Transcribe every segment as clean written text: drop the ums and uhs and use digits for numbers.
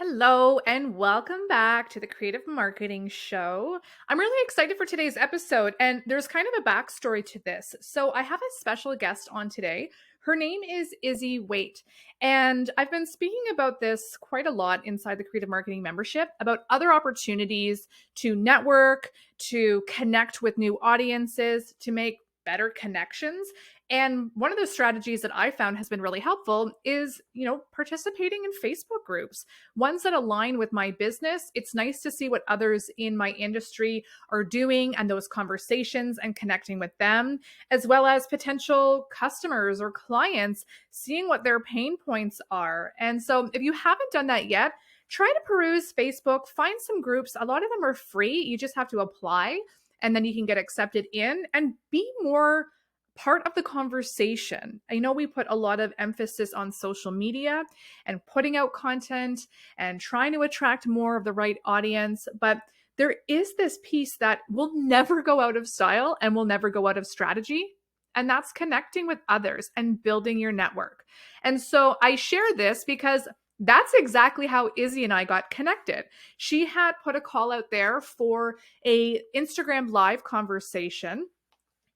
Hello, and welcome back to the Creative Marketing Show. I'm really excited for today's episode, and there's kind of a backstory to this. So, I have a special guest on today. Her name is Izzy Waite, and I've been speaking about this quite a lot inside the Creative Marketing membership about other opportunities to network, to connect with new audiences, to make better connections. And one of the strategies that I found has been really helpful is, participating in Facebook groups, ones that align with my business. It's nice to see what others in my industry are doing and those conversations and connecting with them, as well as potential customers or clients, seeing what their pain points are. And so if you haven't done that yet, try to peruse Facebook, find some groups. A lot of them are free. You just have to apply and then you can get accepted in and be more part of the conversation. I know we put a lot of emphasis on social media and putting out content and trying to attract more of the right audience, but there is this piece that will never go out of style and will never go out of strategy. And that's connecting with others and building your network. And so I share this because that's exactly how Izzy and I got connected. She had put a call out there for a Instagram live conversation,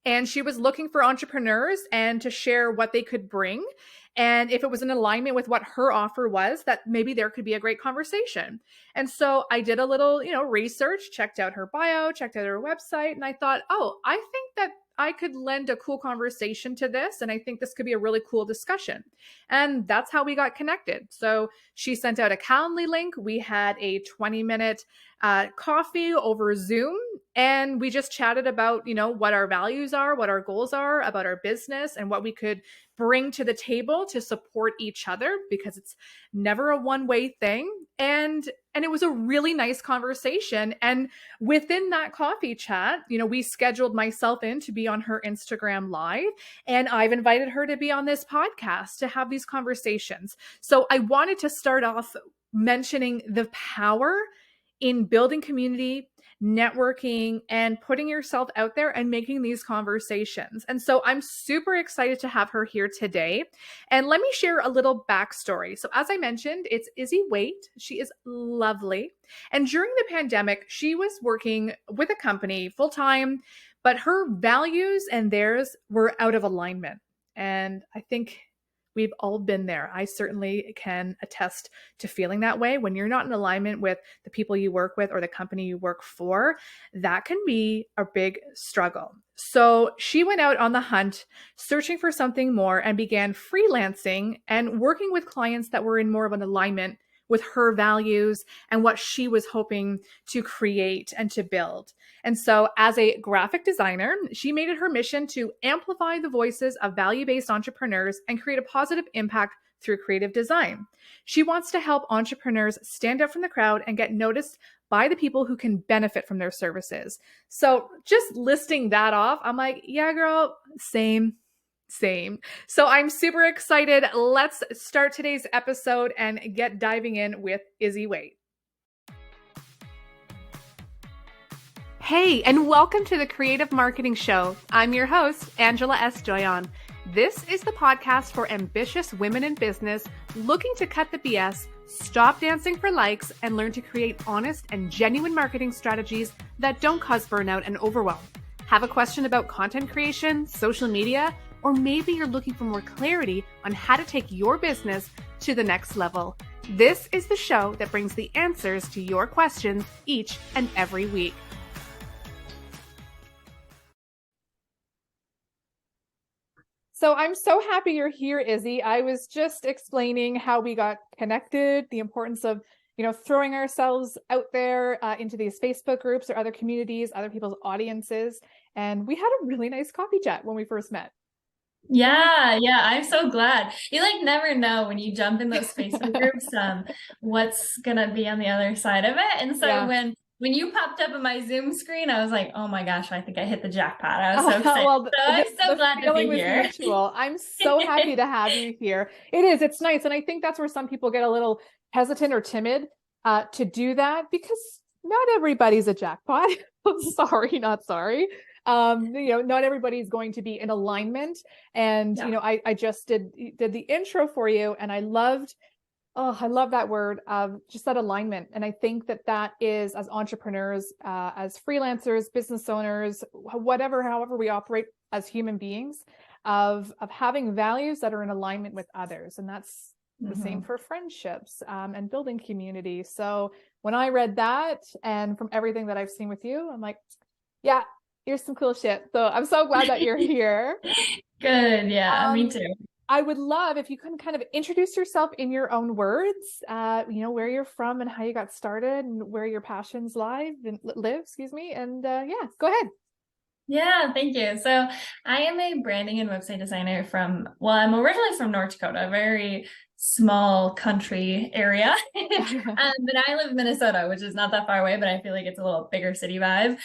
and she was looking for entrepreneurs and to share what they could bring. And if it was in alignment with what her offer was, that maybe there could be a great conversation. And so I did a little, research, checked out her bio, checked out her website, and I thought, oh, I think that I could lend a cool conversation to this. And I think this could be a really cool discussion. And that's how we got connected. So she sent out a Calendly link. We had a 20-minute coffee over Zoom. And we just chatted about, what our values are, what our goals are about our business, and what we could bring to the table to support each other, because it's never a one-way thing. And it was a really nice conversation. And within that coffee chat, we scheduled myself in to be on her Instagram live, and I've invited her to be on this podcast to have these conversations. So I wanted to start off mentioning the power in building community, networking, and putting yourself out there and making these conversations. And so I'm super excited to have her here today. And let me share a little backstory. So as I mentioned, it's Izzy Waite. She is lovely. And during the pandemic, she was working with a company full-time, but her values and theirs were out of alignment. And I think we've all been there. I certainly can attest to feeling that way. When you're not in alignment with the people you work with or the company you work for, that can be a big struggle. So she went out on the hunt, searching for something more, and began freelancing and working with clients that were in more of an alignment with her values and what she was hoping to create and to build. And so as a graphic designer, she made it her mission to amplify the voices of value-based entrepreneurs and create a positive impact through creative design. She wants to help entrepreneurs stand out from the crowd and get noticed by the people who can benefit from their services. So just listing that off, I'm like, yeah, girl, same. So I'm super excited. Let's start today's episode and get diving in with Izzy Waite. Hey, and welcome to the Creative Marketing Show. I'm your host, Angela S. Joyon. This is the podcast for ambitious women in business looking to cut the BS, stop dancing for likes, and learn to create honest and genuine marketing strategies that don't cause burnout and overwhelm. Have a question about content creation, social media, or maybe you're looking for more clarity on how to take your business to the next level. This is the show that brings the answers to your questions each and every week. So I'm so happy you're here, Izzy. I was just explaining how we got connected, the importance of, throwing ourselves out there into these Facebook groups or other communities, other people's audiences. And we had a really nice coffee chat when we first met. Yeah, I'm so glad. You never know when you jump in those Facebook groups, what's gonna be on the other side of it. And so when you popped up on my Zoom screen, I was like, oh my gosh, I think I hit the jackpot. I was so excited. So I'm so glad to be here. Mutual. I'm so happy to have you here. It's nice. And I think that's where some people get a little hesitant or timid to do that, because not everybody's a jackpot. Sorry, not sorry. Not everybody's going to be in alignment. And, I just did the intro for you, and I loved Oh, I love that word of just that alignment. And I think that that is, as entrepreneurs, as freelancers, business owners, whatever, however we operate as human beings, of having values that are in alignment with others. And that's the same for friendships, and building community. So when I read that, and from everything that I've seen with you, I'm like, yeah, here's some cool shit. So I'm so glad that you're here. Good. Yeah, me too. I would love if you can kind of introduce yourself in your own words, where you're from and how you got started and where your passions live, excuse me. And yeah, go ahead. Yeah, thank you. So I am a branding and website designer well, I'm originally from North Dakota, a very small country area. But I live in Minnesota, which is not that far away, but I feel like it's a little bigger city vibe.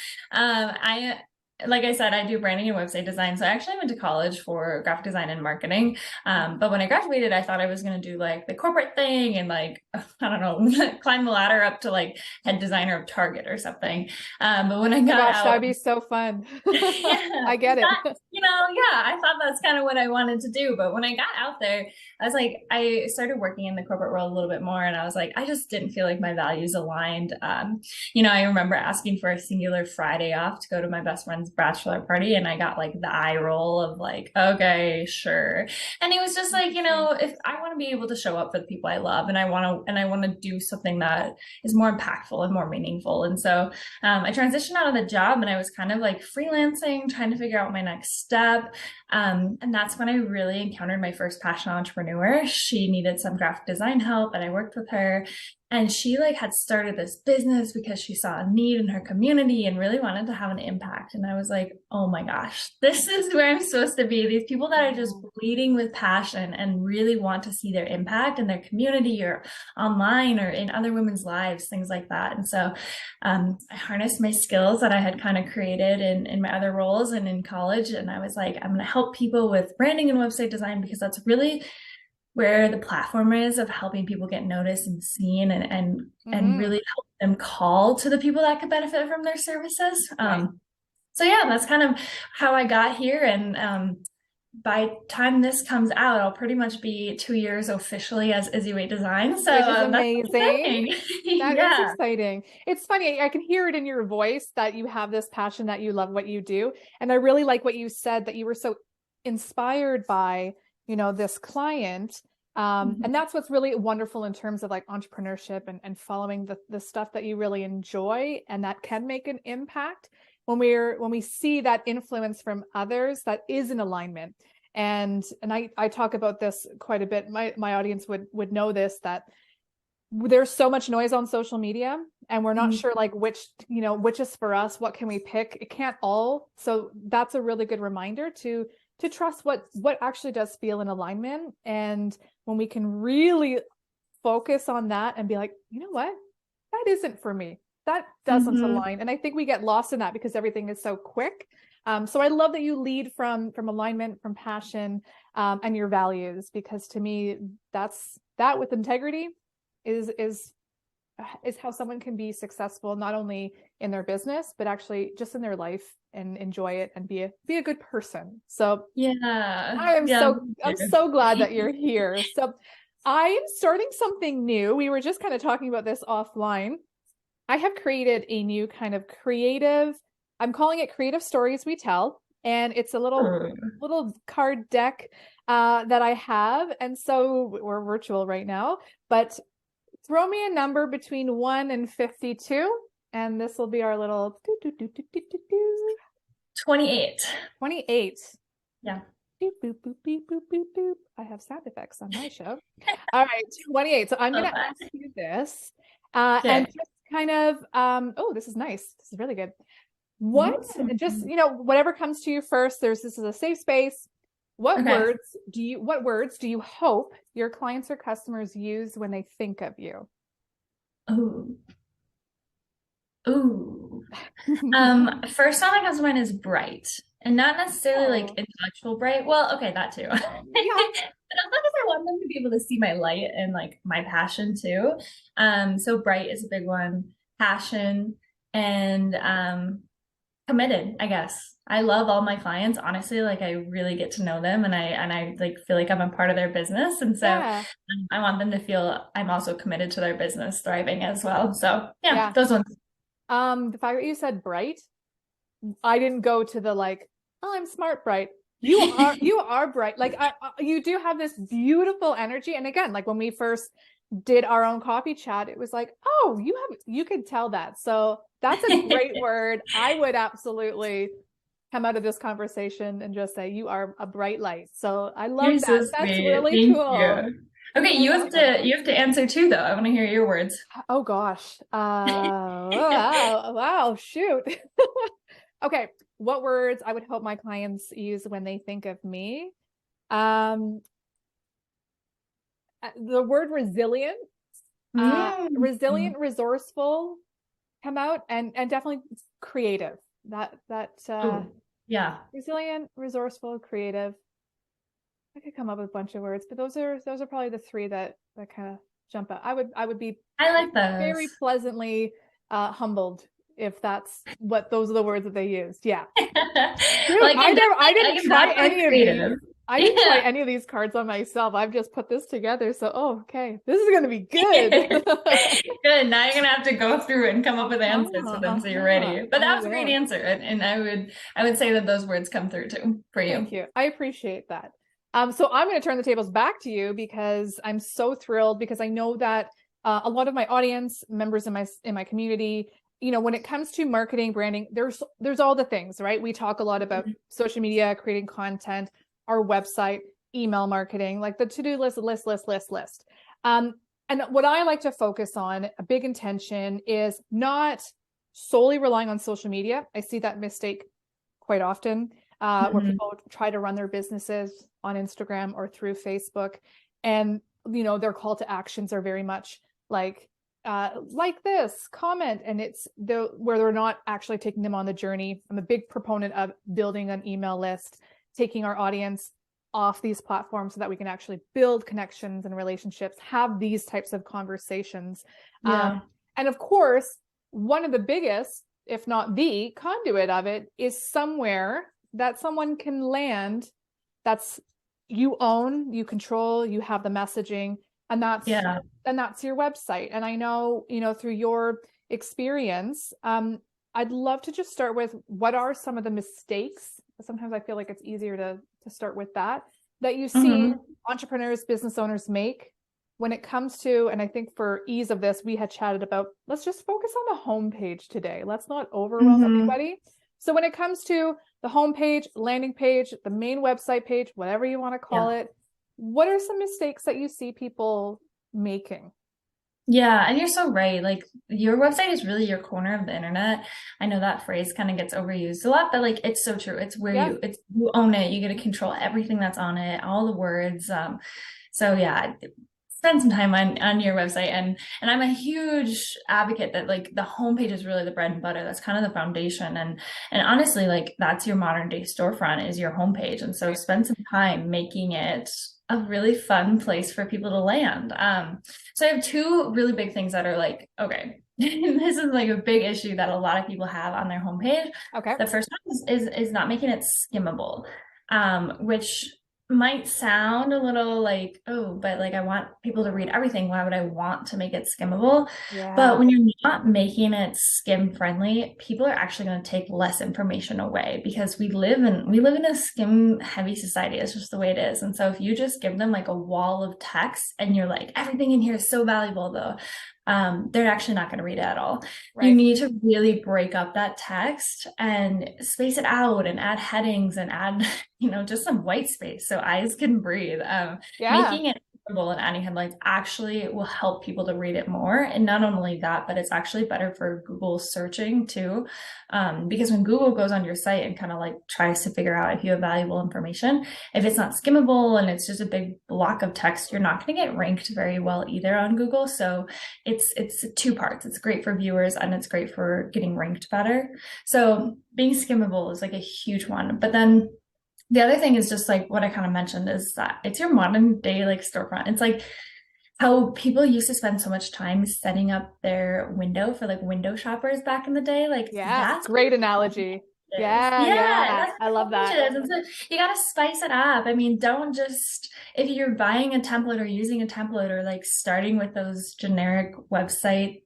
Like I said, I do branding and website design. So I actually went to college for graphic design and marketing. But when I graduated, I thought I was going to do like the corporate thing and like, I don't know, climb the ladder up to like head designer of Target or something. But when I got gosh, out, that'd be so fun. yeah, I get it. yeah, I thought that's kind of what I wanted to do. But when I got out there, I was like, I started working in the corporate world a little bit more, and I was like, I just didn't feel like my values aligned. I remember asking for a singular Friday off to go to my best friend's bachelor party, and I got like the eye roll of like, okay, sure. And it was just like, if I want to be able to show up for the people I love, and I want to do something that is more impactful and more meaningful. And so I transitioned out of the job, and I was kind of like freelancing, trying to figure out my next step. And that's when I really encountered my first passion entrepreneur. She needed some graphic design help, and I worked with her. And she like had started this business because she saw a need in her community and really wanted to have an impact. And I was like, oh my gosh, this is where I'm supposed to be. These people that are just bleeding with passion and really want to see their impact in their community or online or in other women's lives, things like that. And so I harnessed my skills that I had kind of created in my other roles and in college. And I was like, I'm going to help people with branding and website design because that's really where the platform is of helping people get noticed and seen and really help them call to the people that could benefit from their services. Right. So yeah, that's kind of how I got here. And by time this comes out, I'll pretty much be 2 years officially as Izzy Waite Design. So which is amazing. That is yeah. exciting. It's funny. I can hear it in your voice that you have this passion, that you love what you do. And I really like what you said, that you were so inspired by, this client. And that's what's really wonderful in terms of like entrepreneurship and following the stuff that you really enjoy and that can make an impact when we see that influence from others that is in alignment. And I talk about this quite a bit. My audience would know this, that there's so much noise on social media and we're not sure like which is for us, what can we pick? It can't all. So that's a really good reminder to trust what actually does feel in alignment. And when we can really focus on that and be like, you know what, that isn't for me, that doesn't align. And I think we get lost in that because everything is so quick. So I love that you lead from alignment, from passion, and your values, because to me, that with integrity is how someone can be successful, not only in their business, but actually just in their life, and enjoy it and be a good person. So yeah, I'm so glad that you're here. So I am starting something new. We were just kind of talking about this offline. I have created a new kind of creative, I'm calling it Creative Stories We Tell. And it's a little card deck that I have. And so we're virtual right now, but throw me a number between 1 and 52. And this will be our little 28. 28. Yeah. Boop, boop, boop, boop, boop, boop, boop. I have sound effects on my show. All right, 28. So I'm going to ask you this. And just kind of, this is nice. This is really good. Just, whatever comes to you first, this is a safe space. What words do you hope your clients or customers use when they think of you? Ooh. First one that comes to mind is bright, and not necessarily like intellectual bright. Well, okay, that too. Yeah. But also because I want them to be able to see my light and like my passion too. So bright is a big one. Passion and committed, I guess. I love all my clients. Honestly, like I really get to know them and I like feel like I'm a part of their business. And so Yeah. I want them to feel I'm also committed to their business thriving as well. So yeah, Yeah. those ones. The fact that you said bright, I didn't go to the like, oh, I'm smart bright. You are bright. Like you do have this beautiful energy. And again, like when we first did our own coffee chat, it was like, oh, you could tell that. So that's a great word. I would absolutely come out of this conversation and just say you are a bright light. So I love You're that. so That's sweet. really Thank cool. you. Okay, You're welcome. you have to answer too though. I want to hear your words. Oh gosh. Wow, wow, shoot. Okay, what words I would hope my clients use when they think of me? Um, the word resilient, Mm. resourceful come out, and definitely creative. That Oh, yeah. resilient, resourceful, creative. I could come up with a bunch of words, but those are probably the three that kind of jump out. I would be I like those. very pleasantly humbled if that's what those are the words that they used. Yeah. Well, Dude, I I didn't can try definitely any of these. creative. I didn't try Yeah. any of these cards on myself. I've just put this together. So, oh, okay. This is going to be good. Good. Now you're gonna have to go through and come up with answers for Uh-huh, them so you're uh-huh. ready. But I that was a great will. answer. And I would say that those words come through too for Thank you. you. I appreciate that. So I'm going to turn the tables back to you because I'm so thrilled because I know that a lot of my audience, members in my community, when it comes to marketing, branding, there's all the things, right? We talk a lot about social media, creating content, our website, email marketing, like the to-do list. Um, and what I like to focus on, a big intention, is not solely relying on social media. I see that mistake quite often, where Mhm. people try to run their businesses on Instagram or through Facebook, and their call to actions are very much like this, comment, and it's where they're not actually taking them on the journey. I'm a big proponent of building an email list, taking our audience off these platforms so that we can actually build connections and relationships, have these types of conversations. Yeah. And of course, one of the biggest, if not the conduit of it, is somewhere that someone can land that's you own, you control, you have the messaging, and Yeah. that's your website. And I know, through your experience, I'd love to just start with what are some of the mistakes. Sometimes I feel like it's easier to start with that you see Hmm. entrepreneurs, business owners make when it comes to, and I think for ease of this, we had chatted about, let's just focus on the homepage today. Let's not overwhelm Hmm. everybody. So when it comes to the homepage, landing page, the main website page, whatever you want to call Yeah. it, what are some mistakes that you see people making? Yeah, and you're so right. Like your website is really your corner of the internet. I know that phrase kind of gets overused a lot, but like it's so true. It's where Yeah. it's you own it. You get to control everything that's on it, all the words. So yeah, spend some time on your website and I'm a huge advocate that like the homepage is really the bread and butter. That's kind of the foundation. And honestly, like that's your modern day storefront is your homepage. And so Right. spend some time making it a really fun place for people to land. So I have two really big things that are like, okay, this is like a big issue that a lot of people have on their homepage. Okay. The first one is not making it skimmable, which might sound a little like, oh, but like I want people to read everything. Why would I want to make it skimmable? But Yeah. when you're not making it skim friendly, people are actually going to take less information away because we live in a skim heavy society. It's just the way it is. And so if you just give them like a wall of text and you're like, everything in here is so valuable though, they're actually not going to read it at all. You Right. need to really break up that text and space it out and add headings and add just some white space so eyes can breathe. Yeah. Making it readable and adding headlines actually will help people to read it more. And not only that, but it's actually better for Google searching too. Because when Google goes on your site and kind of like tries to figure out if you have valuable information, if it's not skimmable and it's just a big block of text, you're not going to get ranked very well either on Google. So it's two parts. It's great for viewers and it's great for getting ranked better. So being skimmable is like a huge one. But then the other thing is just like what I kind of mentioned is that it's your modern day like storefront. It's like how people used to spend so much time setting up their window for like window shoppers back in the day. Like Yeah. that's Great analogy. is. Yeah, Yeah. that's I what love the that. homepage is. And so you got to spice it up. I mean, don't just, if you're buying a template or using a template or like starting with those generic website,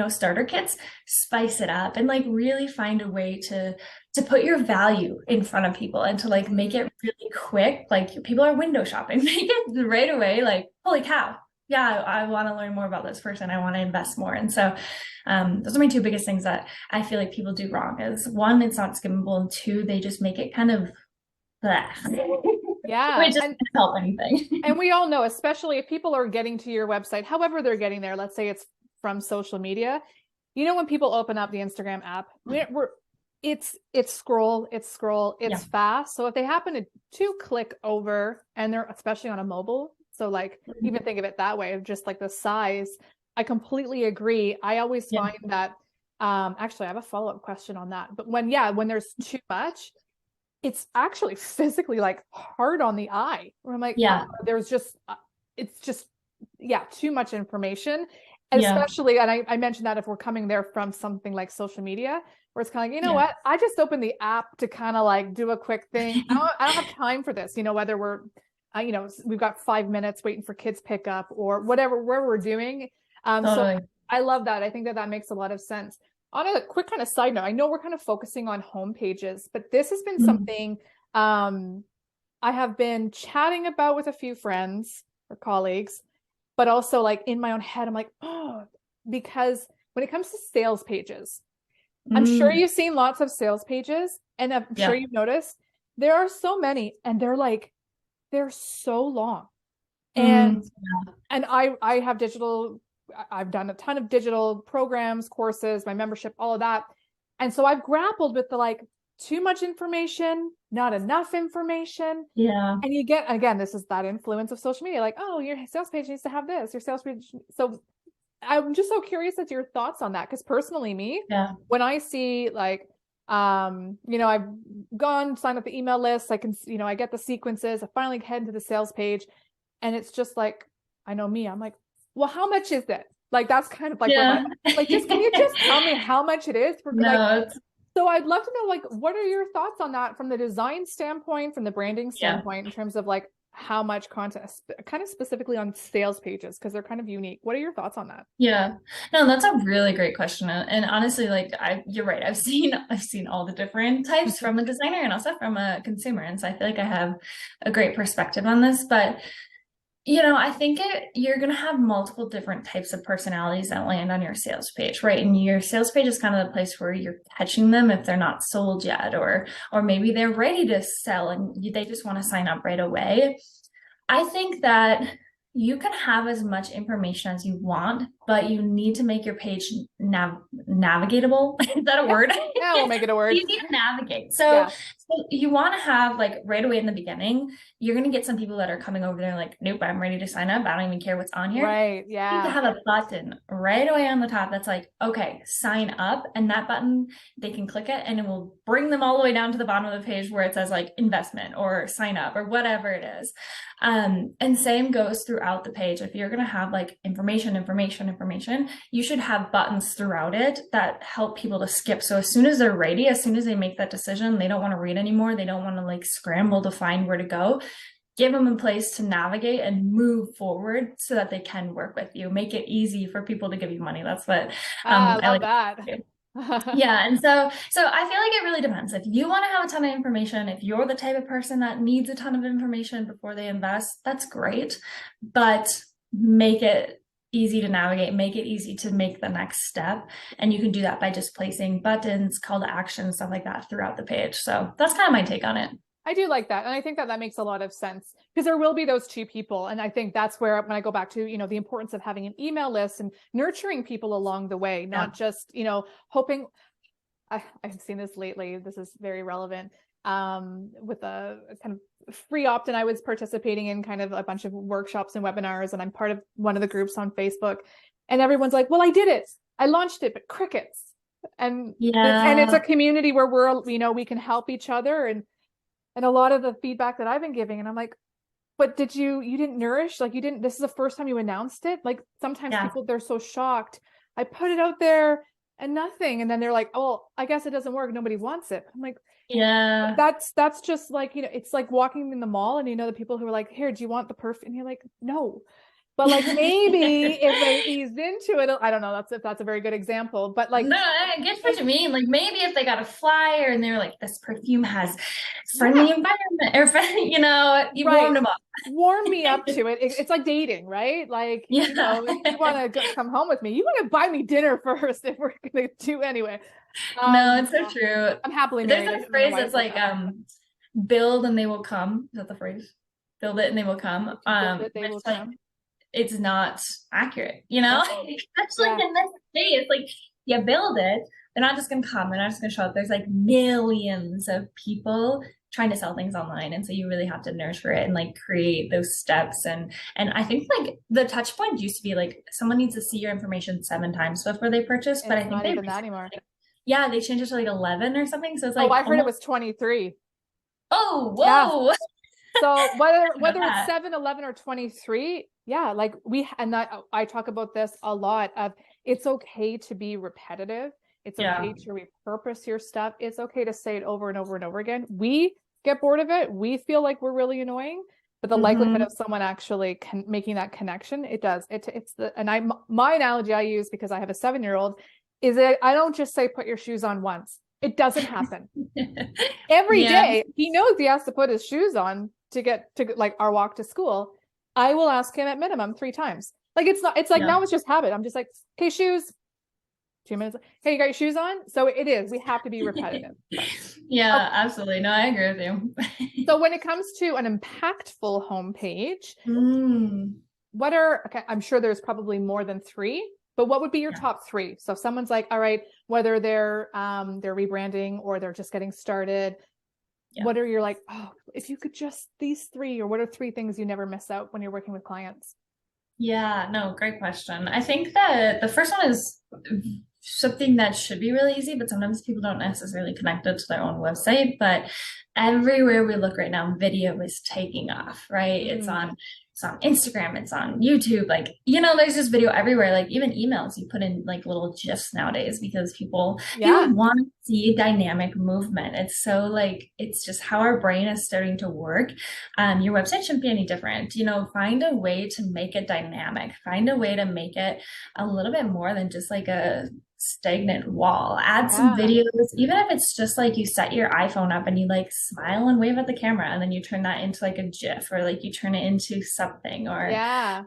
starter kits, spice it up and like really find a way to put your value in front of people and to like make it really quick. Like people are window shopping, make it right away. Like, holy cow. Yeah, I want to learn more about this person. I want to invest more. And so those are my two biggest things that I feel like people do wrong is one, it's not skimmable, and two, they just make it kind of bleh. Yeah. Which doesn't help anything. And we all know, especially if people are getting to your website, however they're getting there, let's say it's from social media, when people open up the Instagram app, it's scroll, it's fast. So if they happen to click over and they're especially on a mobile, so like even think of it that way of just like the size, I completely agree. I always find that actually I have a follow-up question on that. But when there's too much, it's actually physically like hard on the eye where I'm like, there's just, it's just, too much information. And especially, and I mentioned that if we're coming there from something like social media, where it's kind of like, what, I just opened the app to kind of like do a quick thing. I don't have time for this, whether we're, we've got 5 minutes waiting for kids pickup or whatever, where we're doing. So I love that. I think that makes a lot of sense. On a quick kind of side note, I know we're kind of focusing on home pages, but this has been something I have been chatting about with a few friends or colleagues, but also like in my own head, I'm like, because when it comes to sales pages, I'm sure you've seen lots of sales pages and I'm sure you've noticed there are so many and they're so long. And I have I've done a ton of digital programs, courses, my membership, all of that. And so I've grappled with the like too much information, not enough information. Yeah. And you get, again, this is that influence of social media. Like, oh, your sales page needs to have this, your sales page. So I'm just so curious as to your thoughts on that. Cause personally when I see like, I've gone sign up the email list, I can, I get the sequences, I finally head into the sales page and it's just like, I know me, I'm like, well, how much is it? Like, that's kind of like, like, can you just tell me how much it is for like, so I'd love to know, like, what are your thoughts on that from the design standpoint, from the branding standpoint, in terms of like how much content, kind of specifically on sales pages, because they're kind of unique. What are your thoughts on that? Yeah, no, that's a really great question. And honestly, like you're right. I've seen all the different types from a designer and also from a consumer. And so I feel like I have a great perspective on this, but I think you're going to have multiple different types of personalities that land on your sales page, right? And your sales page is kind of the place where you're catching them if they're not sold yet, or maybe they're ready to sell and they just want to sign up right away. I think that you can have as much information as you want, but you need to make your page navigatable. Is that a word? Yeah, we'll make it a word. Easy to navigate. So you want to have like right away in the beginning, you're going to get some people that are coming over there like, nope, I'm ready to sign up. I don't even care what's on here. Right. Yeah. You need to have a button right away on the top that's like, okay, sign up. And that button, they can click it and it will bring them all the way down to the bottom of the page where it says like investment or sign up or whatever it is. And same goes throughout the page. If you're going to have like information, you should have buttons throughout it that help people to skip. So as soon as they're ready, as soon as they make that decision, they don't want to read anymore. They don't want to like scramble to find where to go. Give them a place to navigate and move forward so that they can work with you. Make it easy for people to give you money. That's what I love that. Yeah. And so I feel like it really depends. If you want to have a ton of information, if you're the type of person that needs a ton of information before they invest, that's great. But make it easy to navigate, make it easy to make the next step. And you can do that by just placing buttons, call to action, stuff like that throughout the page. So that's kind of my take on it. I do like that. And I think that makes a lot of sense because there will be those two people. And I think that's where, when I go back to, the importance of having an email list and nurturing people along the way, not just, hoping. I've seen this lately. This is very relevant with a kind of free opt-in. I was participating in kind of a bunch of workshops and webinars, and I'm part of one of the groups on Facebook. And everyone's like, well, I did it. I launched it, but crickets. And it's a community where we can help each other. And a lot of the feedback that I've been giving, and I'm like, but you didn't nourish, like you didn't, this is the first time you announced it. Like sometimes people, they're so shocked. I put it out there and nothing. And then they're like, oh, I guess it doesn't work. Nobody wants it. I'm like, Yeah. That's just like, it's like walking in the mall and the people who are like, here, do you want the perfume? And you're like, no. But like maybe if they eased into it, I don't know. That's a very good example. But like, No, I get what you mean. Like maybe if they got a flyer and they're like, this perfume has friendly yeah, environment, or you right. warmed them up. Warm me up to it. It's like dating, right? Like, Yeah. you want to come home with me. You want to buy me dinner first if we're going to do anyway. No, it's so Yeah. true. I'm happily There's married. I a don't know phrase why I that's said like, that. build and they will come. Is that the phrase? Build it and they will come. If you build it, they Which will like come. it's not accurate, Yeah. Especially Yeah. in this space. Like you build it, they're not just gonna come, they're not just gonna show up. There's like millions of people trying to sell things online. And so you really have to nurture it and like create those steps. And I think like the touch point used to be like someone needs to see your information 7 times before they purchase. But I It's think not they even that anymore. yeah, they changed it to like 11 or something. So it's Oh, like I heard it almost was 23. oh Yeah. whoa. So whether it's That. 7, 11, or 23, yeah, like I talk about this a lot of it's okay to be repetitive. It's Yeah. okay to repurpose your stuff. It's okay to say it over and over and over again. We get bored of it. We feel like we're really annoying, but the likelihood Mm-hmm. of someone actually making that connection, it does. It's my analogy I use because I have a 7-year-old is that I don't just say put your shoes on once. It doesn't happen. Every Yeah. day he knows he has to put his shoes on to get to like our walk to school. I will ask him at minimum 3 times. Like it's like Yeah. now it's just habit. I'm just like, okay, shoes. 2 minutes. Hey, you got your shoes on? So it is. We have to be repetitive. Yeah, Okay. absolutely. No, I agree with you. So when it comes to an impactful homepage, Mm. okay, I'm sure there's probably more than 3, but what would be your Yeah. top 3? So if someone's like, all right, whether they're rebranding or they're just getting started, Yeah. what are your like, oh, if you could just these 3, or what are 3 things you never miss out when you're working with clients? Yeah, no, great question. I think that the first one is something that should be really easy, but sometimes people don't necessarily connect it to their own website. But everywhere we look right now, video is taking off, right? It's on Instagram, it's on YouTube, like, there's just video everywhere. Like even emails, you put in like little GIFs nowadays because people Yeah. want to see dynamic movement. It's so like it's just how our brain is starting to work. Your website shouldn't be any different. Find a way to make it dynamic, find a way to make it a little bit more than just like a stagnant wall. Add some Yeah. videos, even if it's just like you set your iPhone up and you like smile and wave at the camera, and then you turn that into like a GIF, or like you turn it into something, or Yeah.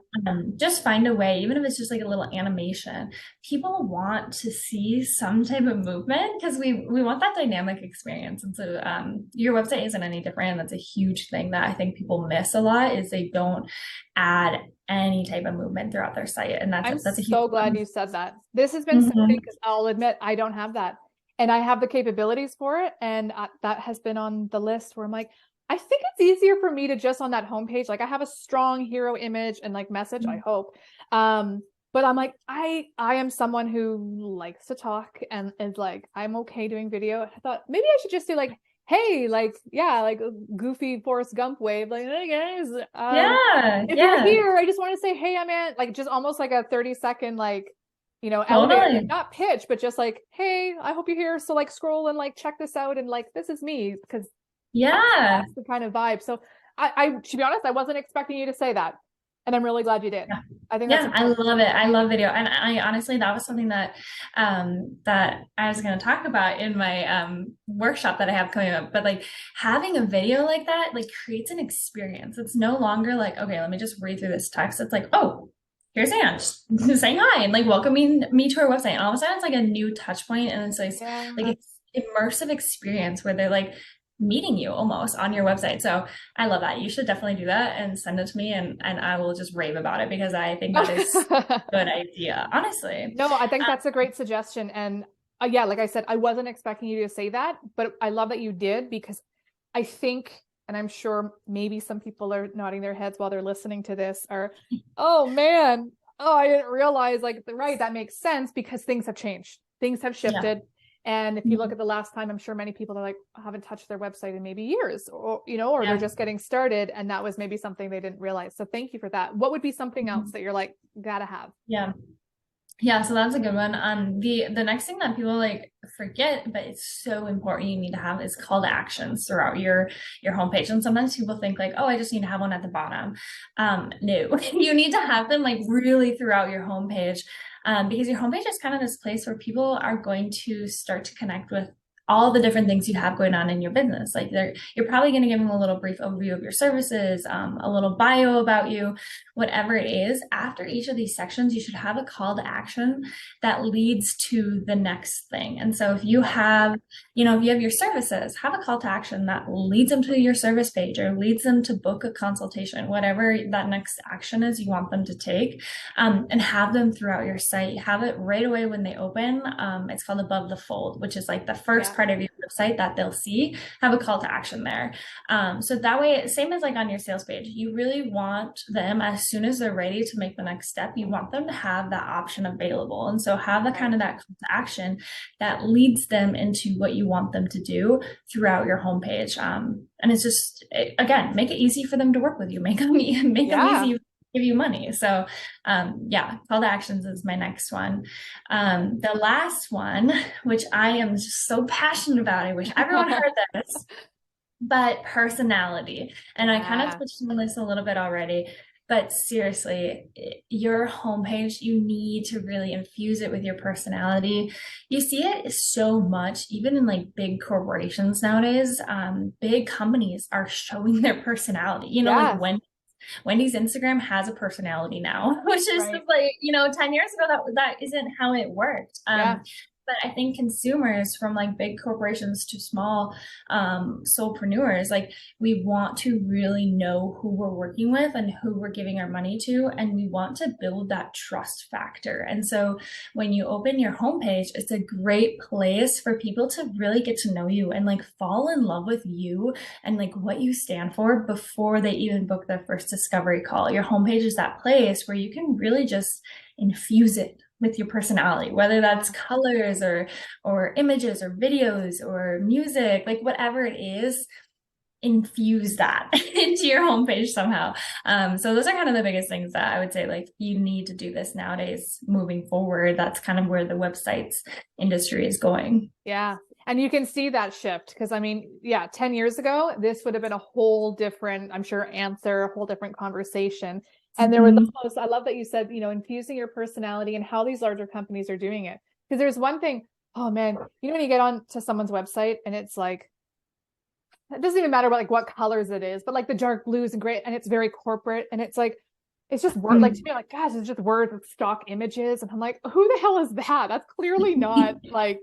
just find a way, even if it's just like a little animation. People want to see some type of movement because we want that dynamic experience. And so your website isn't any different. That's a huge thing that I think people miss a lot, is they don't add any type of movement throughout their site. And I'm that's a huge so glad one. you said that. This has been something, Mm-hmm. because I'll admit I don't have that, and I have the capabilities for it. And that has been on the list where I'm like, I think it's easier for me to just on that homepage, like I have a strong hero image and like message, I hope. But I'm like, I am someone who likes to talk and is like, I'm okay doing video. I thought maybe I should just do like, hey, like, yeah, like a goofy Forrest Gump wave, like, hey guys, Yeah, if you're yeah, here, I just want to say, hey, I'm at, like, just almost like a 30-second, like, elevator, totally. not pitch, but just like, hey, I hope you're here. So like scroll and like check this out. And like, this is me, because Yeah. that's the kind of vibe. So I, to be honest, I wasn't expecting you to say that. And I'm really glad you did. Yeah. I think that's Yeah, I important. love it. I love video. And I honestly, that was something that that I was going to talk about in my workshop that I have coming up. But like having a video like that like creates an experience. It's no longer like, okay, let me just read through this text. It's like, oh, here's Anne just saying hi and like welcoming me to her website. And all of a sudden it's like a new touch point, and it's like it's immersive experience where they're like meeting you almost on your website. So I love that. You should definitely do that and send it to me, and I will just rave about it because I think that is a good idea, honestly. No, I think that's a great suggestion. And yeah, like I said, I wasn't expecting you to say that, but I love that you did, because I think, and I'm sure maybe some people are nodding their heads while they're listening to this, are, oh man, oh, I didn't realize, like, right, that makes sense, because things have changed. Things have Yeah. shifted. And if you look at the last time, I'm sure many people are like, haven't touched their website in maybe years, or, or they're just getting started. And that was maybe something they didn't realize. So thank you for that. What would be something else that you're like, gotta have? Yeah. Yeah, so that's a good one. The next thing that people like forget, but it's so important, you need to have is call to actions throughout your homepage. And sometimes people think like, oh, I just need to have one at the bottom. No, you need to have them like really throughout your homepage, because your homepage is kind of this place where people are going to start to connect with all the different things you have going on in your business. Like you're probably going to give them a little brief overview of your services, a little bio about you, whatever it is. After each of these sections, you should have a call to action that leads to the next thing. And so if you have, if you have your services, have a call to action that leads them to your service page or leads them to book a consultation, whatever that next action is you want them to take, and have them throughout your site. Have it right away when they open. It's called above the fold, which is like the first part of your website that they'll see. Have a call to action there. So that way, same as like on your sales page, you really want them, as soon as they're ready to make the next step, you want them to have that option available. And so have the kind of that call to action that leads them into what you want them to do throughout your homepage. And it's just, again, make it easy for them to work with you, make them easy, give you money. So call to actions is my next one. The last one, which I am just so passionate about, I wish everyone heard this, but personality. And I kind of touched on this a little bit already, but seriously, your homepage, you need to really infuse it with your personality. You see it so much, even in like big corporations nowadays. Big companies are showing their personality, like Wendy's Instagram has a personality now, which is just like, 10 years ago, that isn't how it worked. But I think consumers, from like big corporations to small solopreneurs, like we want to really know who we're working with and who we're giving our money to. And we want to build that trust factor. And so when you open your homepage, it's a great place for people to really get to know you and like fall in love with you and like what you stand for before they even book their first discovery call. Your homepage is that place where you can really just infuse it with your personality, whether that's colors or images or videos or music, like whatever it is, infuse that into your homepage somehow. So those are kind of the biggest things that I would say, like, you need to do this nowadays moving forward. That's kind of where the websites industry is going. Yeah. And you can see that shift because 10 years ago, this would have been a whole different, I'm sure, answer, a whole different conversation. And there was almost, I love that you said, infusing your personality and how these larger companies are doing it. Because there's one thing, oh man, when you get on to someone's website and it's like, it doesn't even matter what colors it is, but like the dark blues and gray, and it's very corporate. And it's like, it's just word, like to me, like, gosh, it's just words with stock images. And I'm like, who the hell is that? That's clearly not like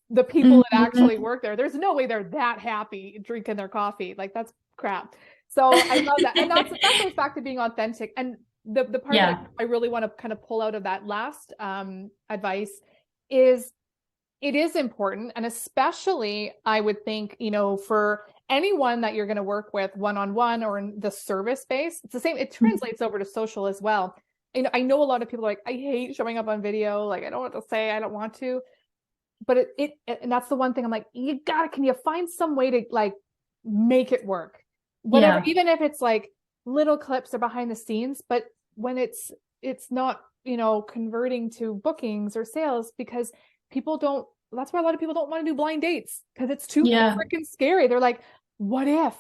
the people that actually work there. There's no way they're that happy drinking their coffee. Like, that's crap. So I love that. And that goes back to being authentic. And the part that I really want to kind of pull out of that last advice is it is important. And especially I would think, for anyone that you're going to work with one-on-one or in the service space, it's the same. It translates over to social as well. I know a lot of people are like, I hate showing up on video. Like, I don't know what to say. I don't want to. But and that's the one thing I'm like, can you find some way to like make it work? Whatever, even if it's like little clips or behind the scenes, but when it's not, converting to bookings or sales, because that's why a lot of people don't want to do blind dates, because it's too freaking scary. They're like, what if,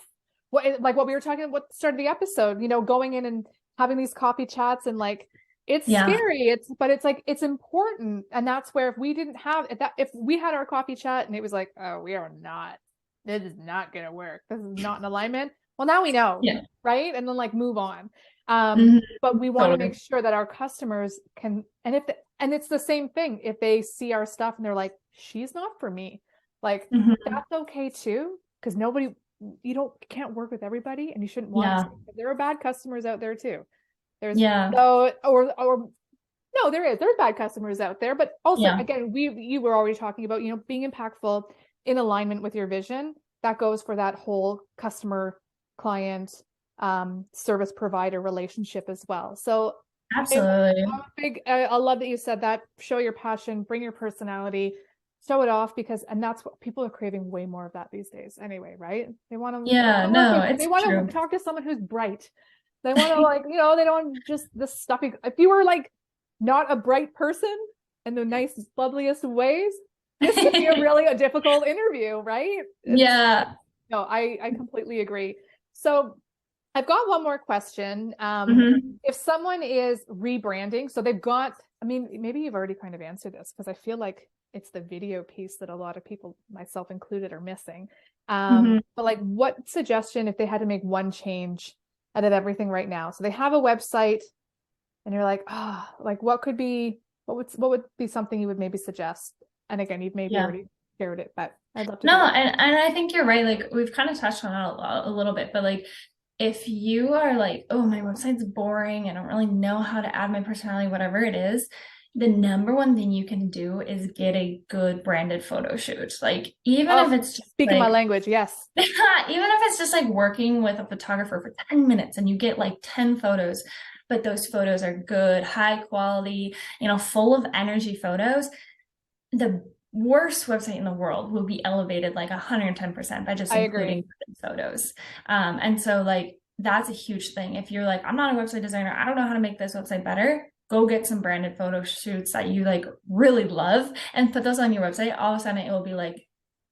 like what we were talking about at the start of the episode, going in and having these coffee chats and like, it's scary. But it's like, it's important. And that's where if we had our coffee chat and it was like, oh, this is not going to work. This is not in alignment. Well, now we know, right? And then like move on. But we want to make sure that our customers can, and it's the same thing. If they see our stuff and they're like, she's not for me, like that's okay too. Because can't work with everybody, and you shouldn't want to. There are bad customers out there too. There's there's bad customers out there, but also again, you were already talking about, being impactful in alignment with your vision. That goes for that whole customer client service provider relationship as well. So absolutely, I love that you said that. Show your passion, bring your personality, show it off, and that's what people are craving way more of that these days anyway, right? They want to they want to talk to someone who's bright. They want to like, they don't want just the stuffy. If you were like not a bright person in the nicest, loveliest ways, this could be a difficult interview, right? Yeah. No, I completely agree. So I've got one more question. If someone is rebranding, so they've got, I mean, maybe you've already kind of answered this because I feel like it's the video piece that a lot of people, myself included, are missing. But like, what suggestion if they had to make one change out of everything right now? So they have a website, and you're like, like what would be something you would maybe suggest? And again, you've maybe already shared it, but I'd love to. No, and I think you're right. Like we've kind of touched on it a little bit, but like if you are like, oh, my website's boring, I don't really know how to add my personality, whatever it is, the number one thing you can do is get a good branded photo shoot. Like even if it's just speaking my language, yes. Even if it's just like working with a photographer for 10 minutes and you get like 10 photos, but those photos are good, high quality, full of energy photos, the worst website in the world will be elevated like 110% by just including photos. And so like that's a huge thing. If you're like, I'm not a website designer, I don't know how to make this website better, go get some branded photo shoots that you like really love and put those on your website. All of a sudden it will be like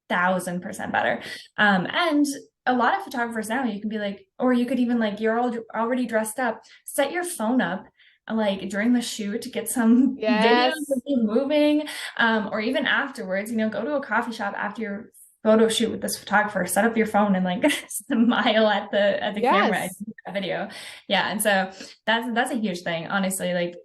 1,000% better. And a lot of photographers now, you can be like, or you could even like, you're already dressed up, set your phone up like during the shoot to get some videos of you moving, or even afterwards, go to a coffee shop after your photo shoot with this photographer, set up your phone and like smile at the camera and do that video. Yeah. And so that's a huge thing, honestly. Like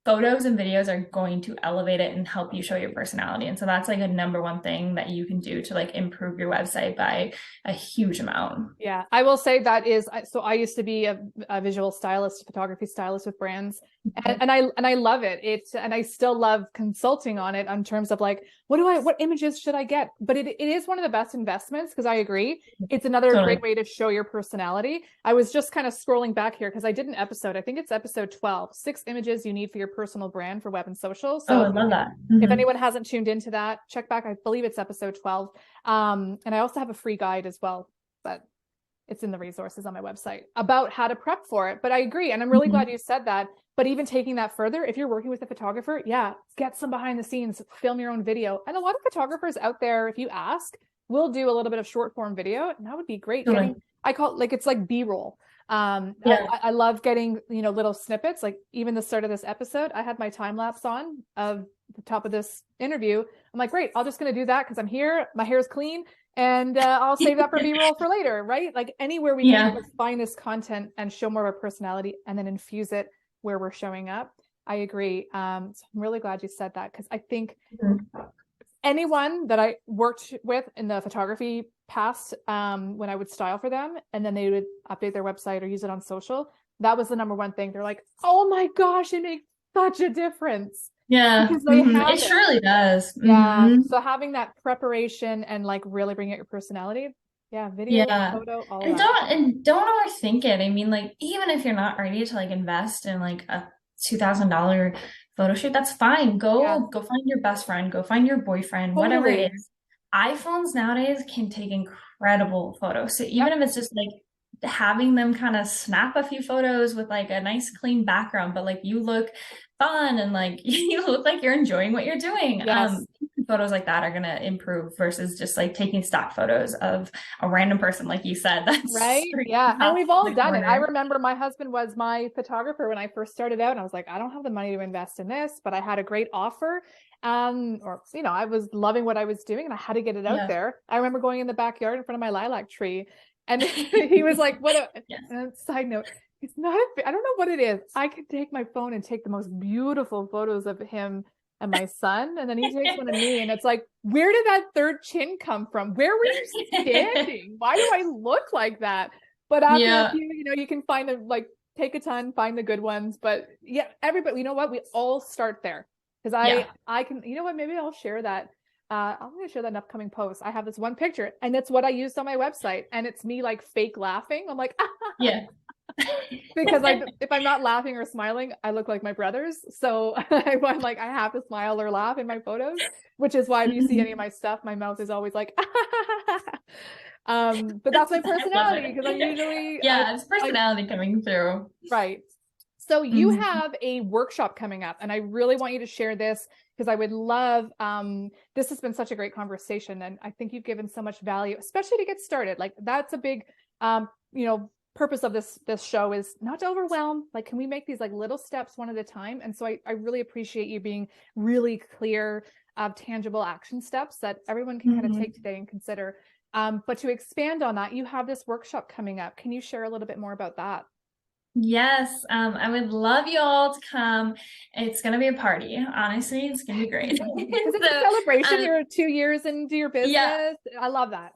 photos and videos are going to elevate it and help you show your personality. And so that's like a number one thing that you can do to like improve your website by a huge amount. Yeah, I will say that is, so I used to be a visual stylist, photography stylist with brands, and I love it. And I still love consulting on it in terms of like, what images should I get? But it is one of the best investments because I agree. It's another great way to show your personality. I was just kind of scrolling back here because I did an episode, I think it's episode 12, 6 images you need for your personal brand for web and social. So I love that. If anyone hasn't tuned into that, check back. I believe it's episode 12. And I also have a free guide as well, but it's in the resources on my website about how to prep for it. But I agree. And I'm really glad you said that. But even taking that further, if you're working with a photographer, get some behind the scenes, film your own video. And a lot of photographers out there, if you ask, will do a little bit of short form video. And that would be great. I call it like, it's like B-roll. I love getting, little snippets, like even the start of this episode, I had my time lapse on of the top of this interview. I'm like, great, I'm just going to do that because I'm here. My hair is clean and I'll save that for B-roll for later, right? Like anywhere we can find this content and show more of our personality and then infuse it where we're showing up. I agree. So I'm really glad you said that because I think anyone that I worked with in the photography past, when I would style for them and then they would update their website or use it on social, that was the number one thing. They're like, oh my gosh, it makes such a difference. Yeah, it surely does. Yeah. So having that preparation and like really bring out your personality. Yeah, video, photo, all and don't overthink it. I mean, like even if you're not ready to like invest in like a $2,000 photo shoot, that's fine. Go find your best friend, go find your boyfriend, whatever it is. iPhones nowadays can take incredible photos. So even if it's just like having them kind of snap a few photos with like a nice clean background, but like you look fun and like you look like you're enjoying what you're doing. Photos like that are going to improve versus just like taking stock photos of a random person, like you said. That's right. Yeah. And we've all done it. I remember my husband was my photographer when I first started out and I was like, I don't have the money to invest in this, but I had a great offer. I was loving what I was doing and I had to get it out there. I remember going in the backyard in front of my lilac tree and he was like, and side note, it's not, I don't know what it is. I could take my phone and take the most beautiful photos of him and my son, and then he takes one of me, and it's like, where did that third chin come from? Where were you standing? Why do I look like that? But after you can find take a ton, find the good ones. But everybody, you know what? We all start there because I can, maybe I'll share that. I'm going to share that in upcoming posts. I have this one picture, and it's what I used on my website, and it's me like fake laughing. I'm like, because if I'm not laughing or smiling, I look like my brothers. So I have to smile or laugh in my photos, which is why if you see any of my stuff, my mouth is always like, but that's my personality because I'm usually it's personality coming through. Right. So you have a workshop coming up, and I really want you to share this because I would love, this has been such a great conversation, and I think you've given so much value, especially to get started. Like that's a big, purpose of this show is not to overwhelm. Like, can we make these like little steps one at a time? And so I really appreciate you being really clear, tangible action steps that everyone can kind of take today and consider. But to expand on that, you have this workshop coming up. Can you share a little bit more about that? Yes, I would love you all to come. It's going to be a party. Honestly, it's going to be great. Because it's a celebration. You're 2 years into your business. Yeah. I love that.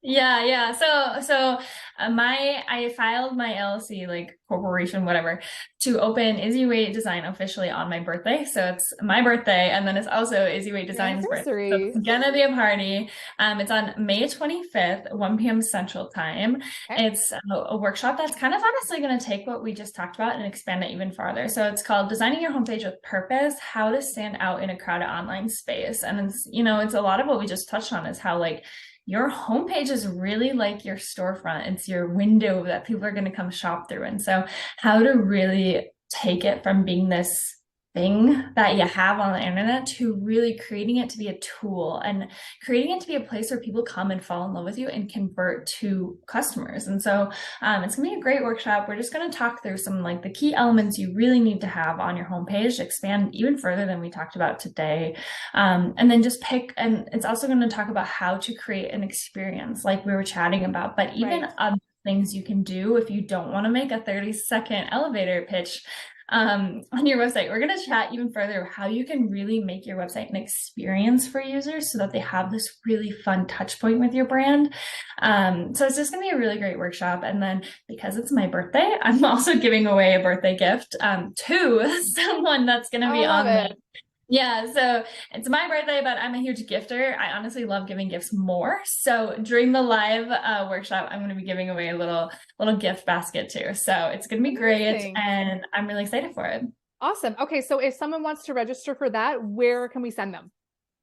Yeah. So I filed my LLC, like corporation, whatever, to open Izzy Waite Design officially on my birthday. So it's my birthday, and then it's also Izzy Waite Design's birthday. So it's gonna be a party. It's on May 25th, 1 p.m. Central Time. Okay. It's a workshop that's kind of honestly going to take what we just talked about and expand it even farther. So it's called Designing Your Homepage with Purpose: How to Stand Out in a Crowded Online Space. And it's a lot of what we just touched on, is how like your homepage is really like your storefront. It's your window that people are going to come shop through. And so how to really take it from being this thing that you have on the internet to really creating it to be a tool and creating it to be a place where people come and fall in love with you and convert to customers. And so it's gonna be a great workshop. We're just going to talk through some like the key elements you really need to have on your homepage to expand even further than we talked about today. And then just pick, and it's also going to talk about how to create an experience like we were chatting about, but even other things you can do if you don't want to make a 30-second elevator pitch on your website. We're going to chat even further how you can really make your website an experience for users so that they have this really fun touch point with your brand. So it's just going to be a really great workshop. And then because it's my birthday, I'm also giving away a birthday gift to someone that's going to be on the Yeah, so it's my birthday, but I'm a huge gifter. I honestly love giving gifts more. So during the live workshop, I'm going to be giving away a little gift basket too. So it's going to be great, and I'm really excited for it. Awesome. Okay, so if someone wants to register for that, where can we send them?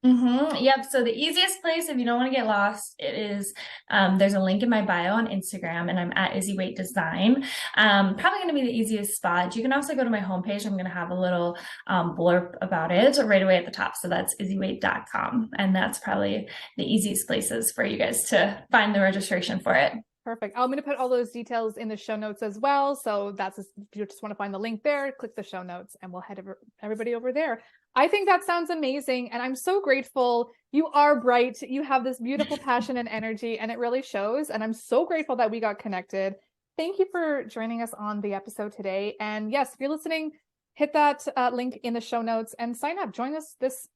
Yep. So the easiest place, if you don't want to get lost, it is there's a link in my bio on Instagram, and I'm at Izzy Waite Design. Probably going to be the easiest spot. You can also go to my homepage. I'm going to have a little blurb about it right away at the top. So that's izzywaite.com, and that's probably the easiest places for you guys to find the registration for it. Perfect. I'm going to put all those details in the show notes as well. So if you just want to find the link there, click the show notes and we'll head everybody over there. I think that sounds amazing. And I'm so grateful. You are bright. You have this beautiful passion and energy, and it really shows. And I'm so grateful that we got connected. Thank you for joining us on the episode today. And yes, if you're listening, hit that link in the show notes and sign up. Join us this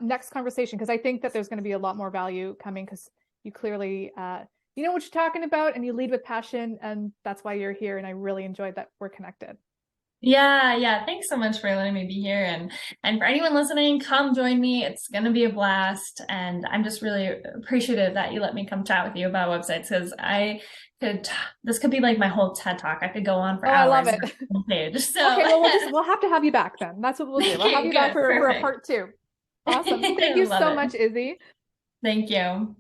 next conversation, because I think that there's going to be a lot more value coming, because you clearly you know what you're talking about, and you lead with passion, and that's why you're here. And I really enjoyed that we're connected. Yeah. Thanks so much for letting me be here. And for anyone listening, come join me. It's going to be a blast. And I'm just really appreciative that you let me come chat with you about websites, because this could be like my whole TED talk. I could go on for hours. I love it. Page, so. Okay, well, we'll have to have you back then. That's what we'll do. We'll have you back for a part 2. Awesome. Thank you so much, Izzy. Thank you.